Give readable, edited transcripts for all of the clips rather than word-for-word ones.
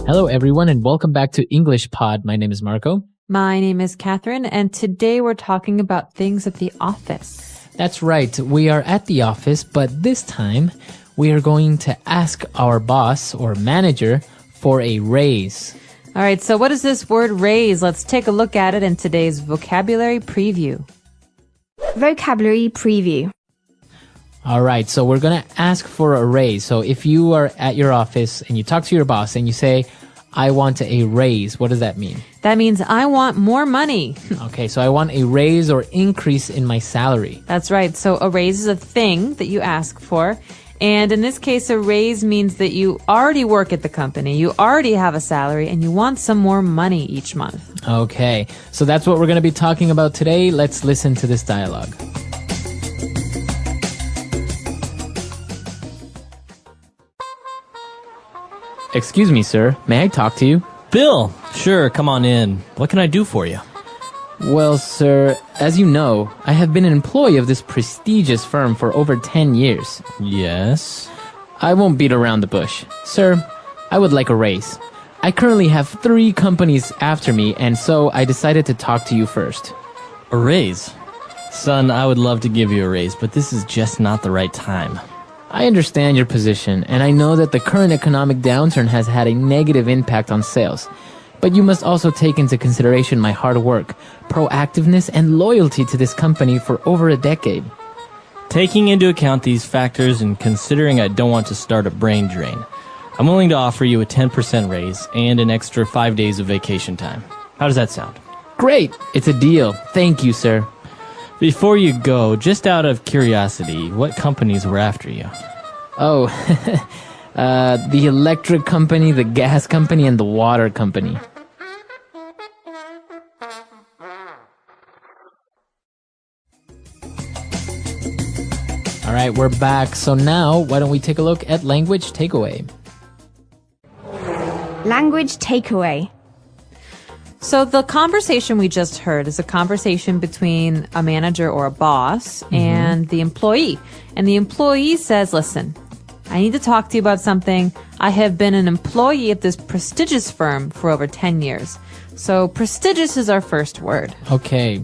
Hello, everyone, and welcome back to English Pod. My name is Marco. My name is Catherine, and today we're talking about things at the office. That's right. We are at the office, but this time we are going to ask our boss or manager for a raise. All right, so what is this word raise? Let's take a look at it in today's vocabulary preview. Vocabulary preview. All right, so we're going to ask for a raise. So if you are at your office and you talk to your boss and you say, I want a raise, what does that mean? That means I want more money. Okay, so I want a raise or increase in my salary. That's right. So a raise is a thing that you ask for. And in this case, a raise means that you already work at the company, you already have a salary, and you want some more money each month. Okay, so that's what we're going to be talking about today. Let's listen to this dialogue. Excuse me, sir. May I talk to you? Bill, sure, come on in. What can I do for you? Well, sir, as you know, I have been an employee of this prestigious firm for over 10 years. Yes? I won't beat around the bush. Sir, I would like a raise. I currently have 3 companies after me, and so I decided to talk to you first. A raise? Son, I would love to give you a raise, but this is just not the right time. I understand your position, and I know that the current economic downturn has had a negative impact on sales. But you must also take into consideration my hard work, proactiveness, and loyalty to this company for over a decade. Taking into account these factors and considering I don't want to start a brain drain, I'm willing to offer you a 10% raise and an extra 5 days of vacation time. How does that sound? Great! It's a deal. Thank you, sir. Before you go, just out of curiosity, what companies were after you? Oh, the electric company, the gas company, and the water company. All right, we're back. So now, why don't we take a look at language takeaway? Language takeaway. So the conversation we just heard is a conversation between a manager or a boss and the employee. And the employee says, listen, I need to talk to you about something. I have been an employee at this prestigious firm for over 10 years. So prestigious is our first word. Okay.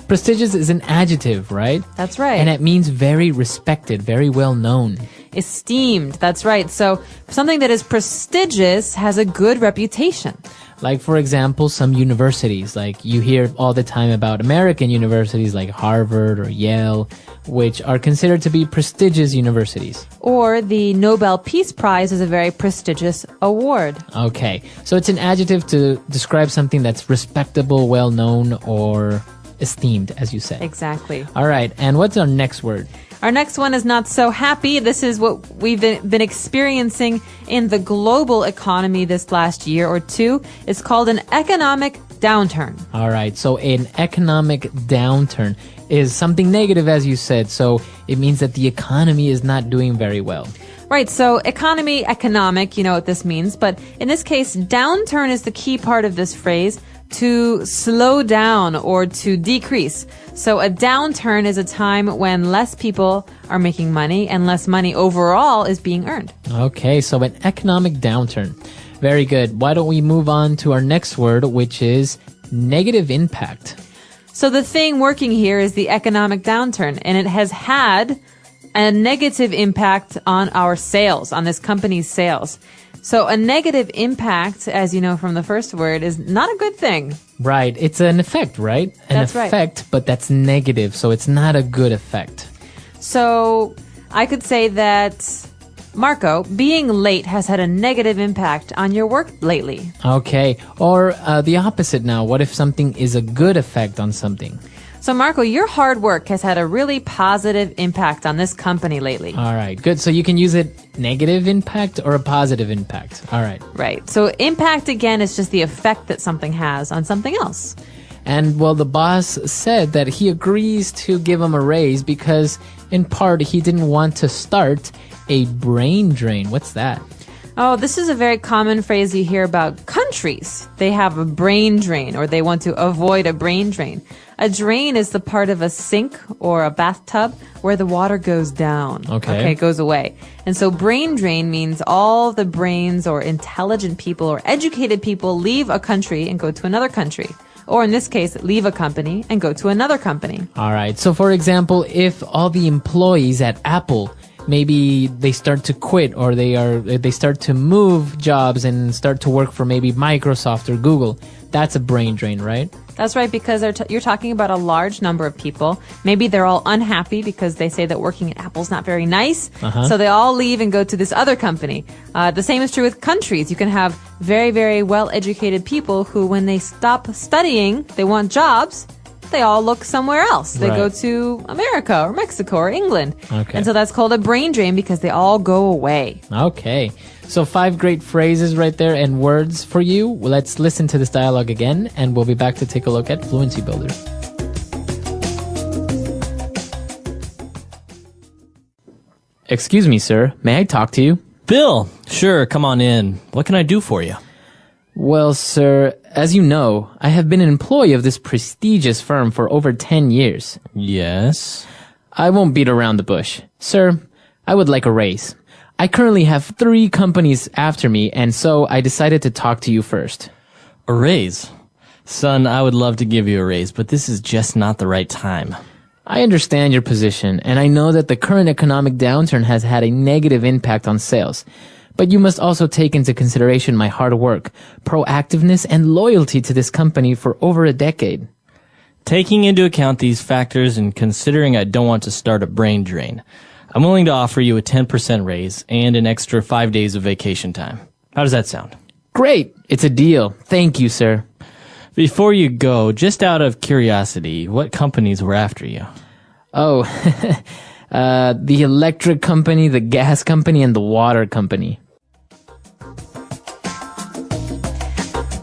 Prestigious is an adjective, right? That's right. And it means very respected, very well known. Esteemed. That's right. So something that is prestigious has a good reputation. Like, for example, some universities, like you hear all the time about American universities like Harvard or Yale, which are considered to be prestigious universities. Or the Nobel Peace Prize is a very prestigious award. Okay, so it's an adjective to describe something that's respectable, well-known, or esteemed, as you said. Exactly. All right, and what's our next word? Our next one is not so happy. This is what we've been experiencing in the global economy this last year or two. It's called an economic downturn. All right, so an economic downturn is something negative, as you said. So it means that the economy is not doing very well. Right, so economy, economic, you know what this means. But in this case, downturn is the key part of this phrase, to slow down or to decrease. So a downturn is a time when less people are making money and less money overall is being earned. Okay, so an economic downturn. Very good. Why don't we move on to our next word, which is negative impact. So the thing working here is the economic downturn, and it has had a negative impact on our sales, on this company's sales. So a negative impact, as you know from the first word, is not a good thing. Right. It's an effect, right? That's an effect, but that's negative, so it's not a good effect. So I could say that, Marco, being late has had a negative impact on your work lately. Okay. Or the opposite now. What if something is a good effect on something? So, Marco, your hard work has had a really positive impact on this company lately. All right, good. So you can use it negative impact or a positive impact. All right. Right. So impact, again, is just the effect that something has on something else. And, well, the boss said that he agrees to give him a raise because, in part, he didn't want to start a brain drain. What's that? Oh, this is a very common phrase you hear about countries. They have a brain drain, or they want to avoid a brain drain. A drain is the part of a sink or a bathtub where the water goes down. Okay. It goes away. And so brain drain means all the brains or intelligent people or educated people leave a country and go to another country. Or in this case, leave a company and go to another company. All right. So for example, if all the employees at Apple, maybe they start to quit, or they start to move jobs and start to work for maybe Microsoft or Google, that's a brain drain, right? That's right, because you're talking about a large number of people. Maybe they're all unhappy because they say that working at Apple's not very nice. So they all leave and go to this other company. The same is true with countries. You can have very, very well-educated people who, when they stop studying, they want jobs, they all look somewhere else. They go to America or Mexico or England. Okay. And so that's called a brain drain because they all go away. Okay. So 5 great phrases right there and words for you. Let's listen to this dialogue again, and we'll be back to take a look at Fluency Builder. Excuse me, sir. May I talk to you? Bill, sure, come on in. What can I do for you? Well, sir, as you know, I have been an employee of this prestigious firm for over 10 years. Yes? I won't beat around the bush. Sir, I would like a raise. I currently have 3 companies after me, and so I decided to talk to you first. A raise? Son, I would love to give you a raise, but this is just not the right time. I understand your position, and I know that the current economic downturn has had a negative impact on sales. But you must also take into consideration my hard work, proactiveness, and loyalty to this company for over a decade. Taking into account these factors and considering I don't want to start a brain drain, I'm willing to offer you a 10% raise and an extra 5 days of vacation time. How does that sound? Great! It's a deal. Thank you, sir. Before you go, just out of curiosity, what companies were after you? Oh, the electric company, the gas company, and the water company.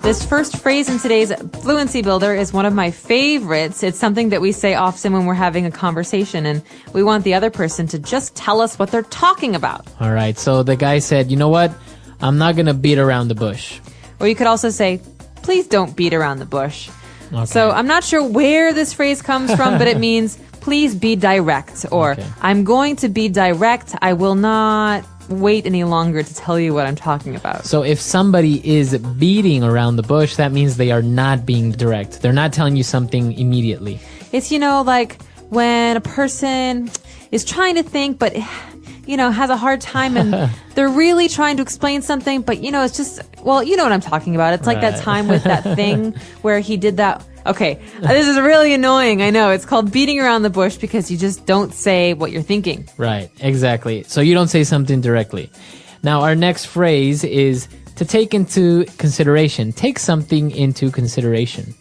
This first phrase in today's Fluency Builder is one of my favorites. It's something that we say often when we're having a conversation, and we want the other person to just tell us what they're talking about. All right, so the guy said, you know what? I'm not going to beat around the bush. Or you could also say, please don't beat around the bush. Okay. So I'm not sure where this phrase comes from, but it means please be direct, or Okay. I'm going to be direct. I will not wait any longer to tell you what I'm talking about. So if somebody is beating around the bush, that means they are not being direct. They're not telling you something immediately. It's, like when a person is trying to think, but, has a hard time and they're really trying to explain something, but, it's just, well, you know what I'm talking about. It's like that Right. time with that thing where he did that. Okay, this is really annoying. I know. It's called beating around the bush because you just don't say what you're thinking. Right, exactly. So you don't say something directly. Now, our next phrase is to take into consideration. Take something into consideration.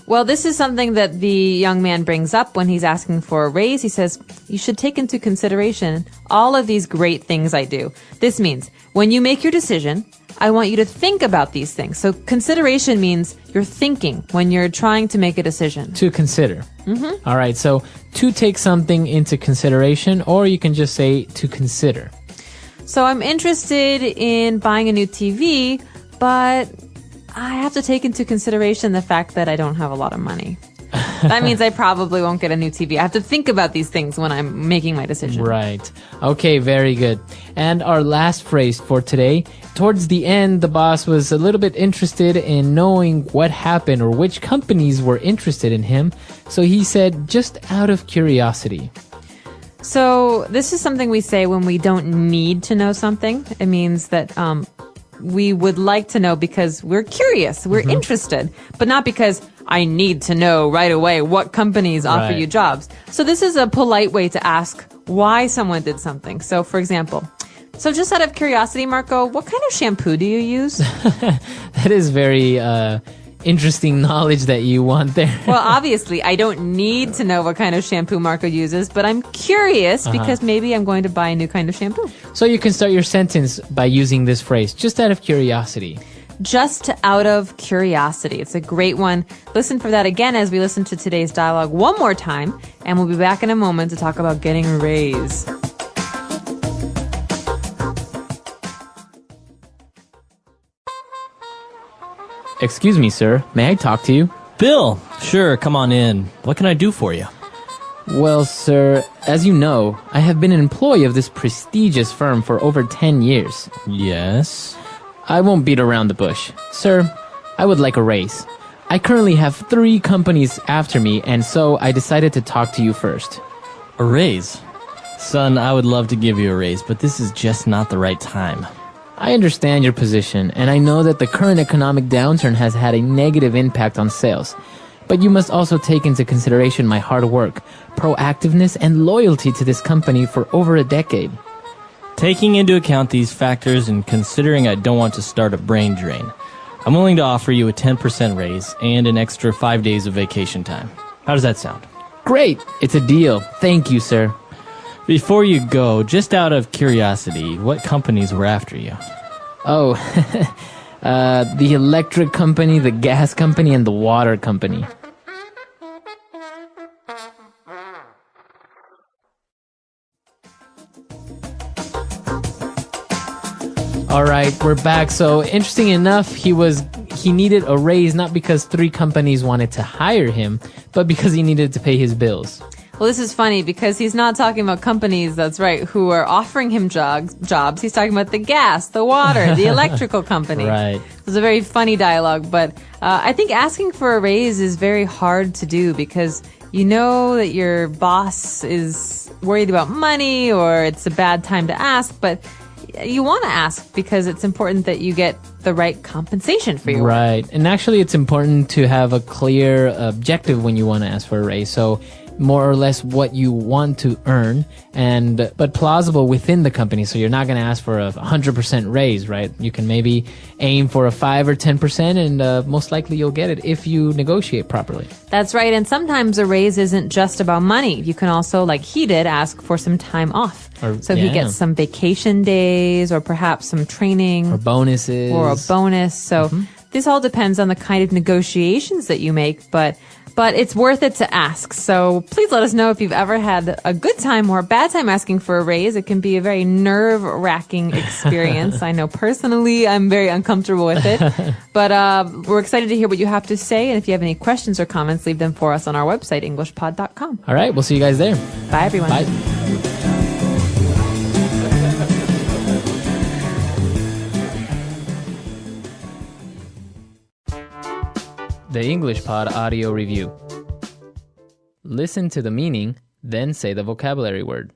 Well, this is something that the young man brings up when he's asking for a raise. He says, you should take into consideration all of these great things I do. This means when you make your decision, I want you to think about these things. So consideration means you're thinking when you're trying to make a decision. To consider. All right, so to take something into consideration, or you can just say to consider. So I'm interested in buying a new TV, but I have to take into consideration the fact that I don't have a lot of money. That means I probably won't get a new TV. I have to think about these things when I'm making my decision. Right. Okay, very good. And our last phrase for today. Towards the end, the boss was a little bit interested in knowing what happened or which companies were interested in him. So he said, just out of curiosity. So this is something we say when we don't need to know something. It means that we would like to know because we're curious, we're interested, but not because I need to know right away what companies offer Right. you jobs. So this is a polite way to ask why someone did something. So for example, so just out of curiosity, Marco, what kind of shampoo do you use? That is very interesting knowledge that you want there. Well, obviously, I don't need to know what kind of shampoo Marco uses, but I'm curious because maybe I'm going to buy a new kind of shampoo. So you can start your sentence by using this phrase, just out of curiosity. Just out of curiosity. It's a great one. Listen for that again as we listen to today's dialogue one more time, and we'll be back in a moment to talk about getting a raise. Excuse me, sir. May I talk to you? Bill, sure, come on in. What can I do for you? Well, sir, as you know, I have been an employee of this prestigious firm for over 10 years. Yes? I won't beat around the bush. Sir, I would like a raise. I currently have 3 companies after me, and so I decided to talk to you first. A raise? Son, I would love to give you a raise, but this is just not the right time. I understand your position, and I know that the current economic downturn has had a negative impact on sales. But you must also take into consideration my hard work, proactiveness, and loyalty to this company for over a decade. Taking into account these factors and considering I don't want to start a brain drain, I'm willing to offer you a 10% raise and an extra 5 days of vacation time. How does that sound? Great! It's a deal. Thank you, sir. Before you go, just out of curiosity, what companies were after you? Oh, the electric company, the gas company, and the water company. All right, we're back. So, interesting enough, he needed a raise not because 3 companies wanted to hire him, but because he needed to pay his bills. Well, this is funny because he's not talking about companies, that's right, who are offering him jobs. He's talking about the gas, the water, the electrical company. Right. It was a very funny dialogue, but I think asking for a raise is very hard to do because you know that your boss is worried about money or it's a bad time to ask, but you want to ask because it's important that you get the right compensation for your work. Right. And actually, it's important to have a clear objective when you want to ask for a raise. So, more or less what you want to earn, but plausible within the company. So you're not going to ask for a 100% raise, right? You can maybe aim for a 5 or 10%, and most likely you'll get it if you negotiate properly. That's right. And sometimes a raise isn't just about money. You can also, like he did, ask for some time off. He gets some vacation days or perhaps some training. Or bonuses. Or a bonus. So this all depends on the kind of negotiations that you make, but it's worth it to ask. So please let us know if you've ever had a good time or a bad time asking for a raise. It can be a very nerve-wracking experience. I know personally I'm very uncomfortable with it. But we're excited to hear what you have to say. And if you have any questions or comments, leave them for us on our website, englishpod.com. All right, we'll see you guys there. Bye, everyone. Bye. The English Pod Audio Review. Listen to the meaning, then say the vocabulary word.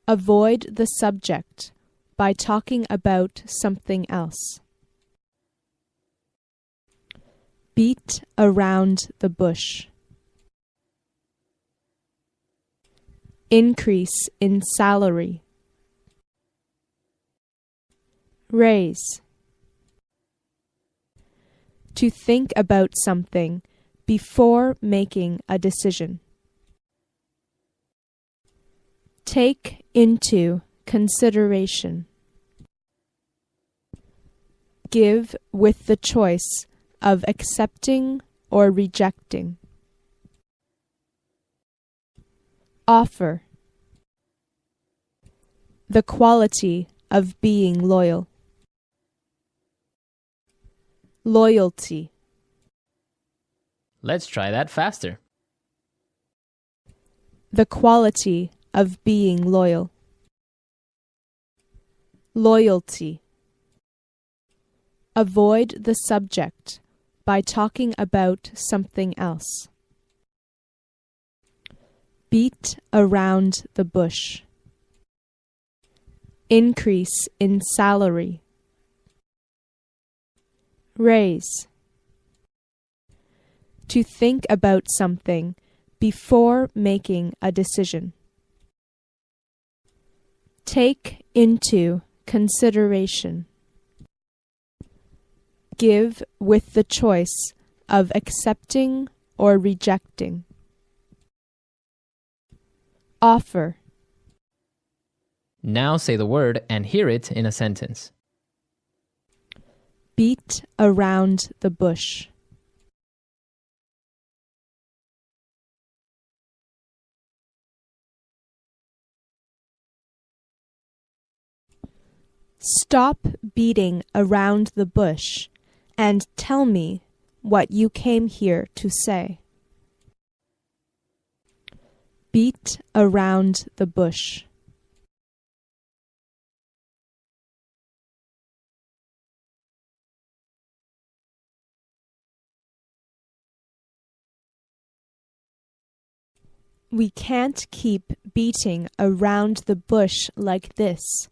Avoid the subject by talking about something else. Beat around the bush. Increase in salary. Raise. To think about something before making a decision. Take into consideration. Give with the choice of accepting or rejecting. Offer. The quality of being loyal. Loyalty. Let's try that faster. The quality of being loyal. Loyalty. Avoid the subject by talking about something else. Beat around the bush. Increase in salary. Raise. To think about something before making a decision. Take into consideration. Give with the choice of accepting or rejecting. Offer. Now say the word and hear it in a sentence. Beat around the bush. Stop beating around the bush and tell me what you came here to say. Beat around the bush. We can't keep beating around the bush like this,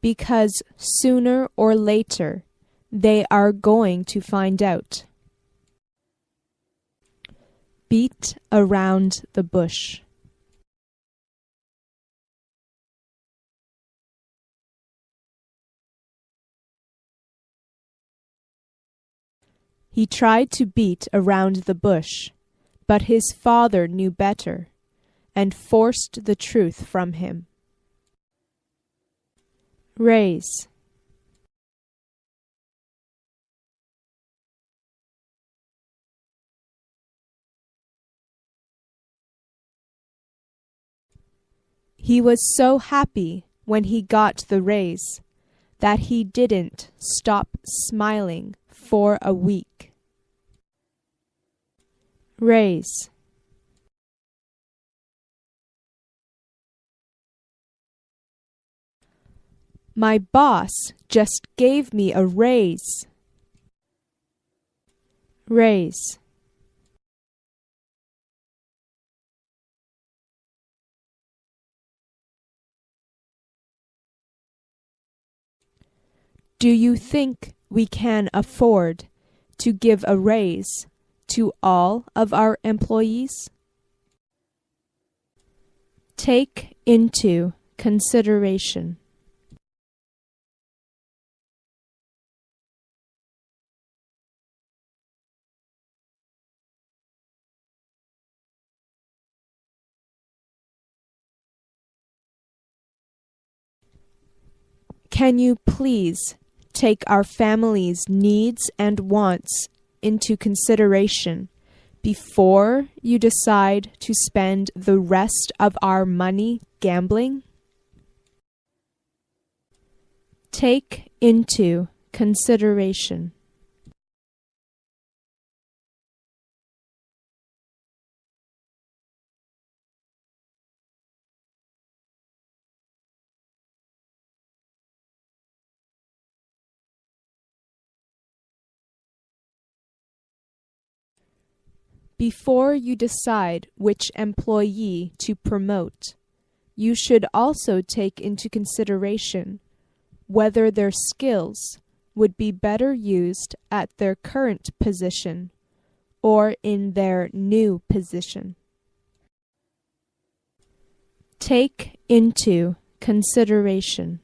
because sooner or later they are going to find out. Beat around the bush. He tried to beat around the bush, but his father knew better and forced the truth from him. Raise. He was so happy when he got the raise that he didn't stop smiling for a week. Raise. My boss just gave me a raise. Raise. Do you think we can afford to give a raise to all of our employees? Take into consideration. Can you please take our family's needs and wants into consideration before you decide to spend the rest of our money gambling? Take into consideration. Before you decide which employee to promote, you should also take into consideration whether their skills would be better used at their current position or in their new position. Take into consideration.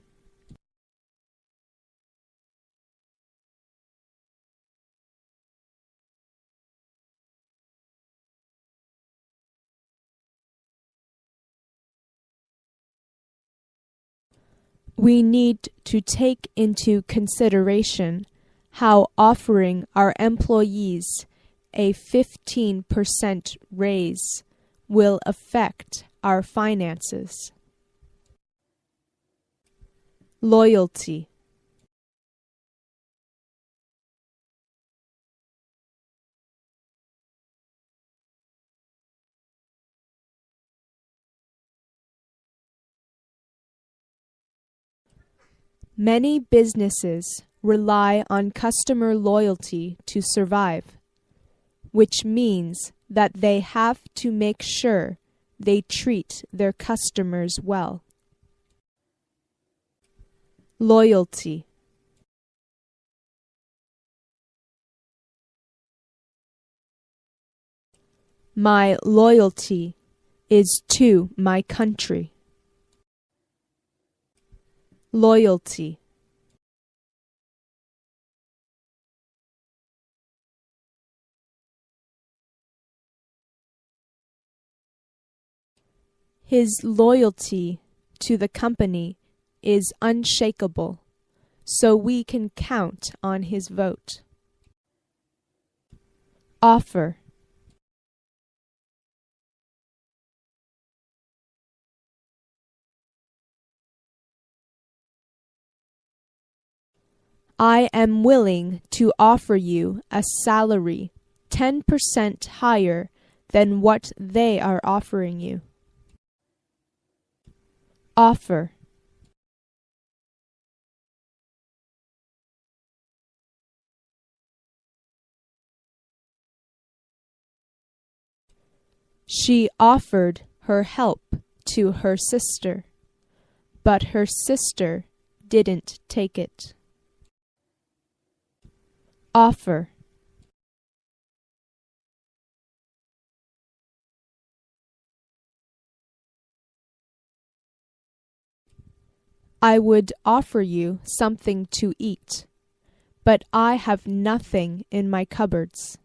We need to take into consideration how offering our employees a 15% raise will affect our finances. Loyalty. Many businesses rely on customer loyalty to survive, which means that they have to make sure they treat their customers well. Loyalty. My loyalty is to my country. Loyalty. His loyalty to the company is unshakable, so we can count on his vote. Offer. I am willing to offer you a salary 10% higher than what they are offering you. Offer. She offered her help to her sister, but her sister didn't take it. Offer. I would offer you something to eat, but I have nothing in my cupboards.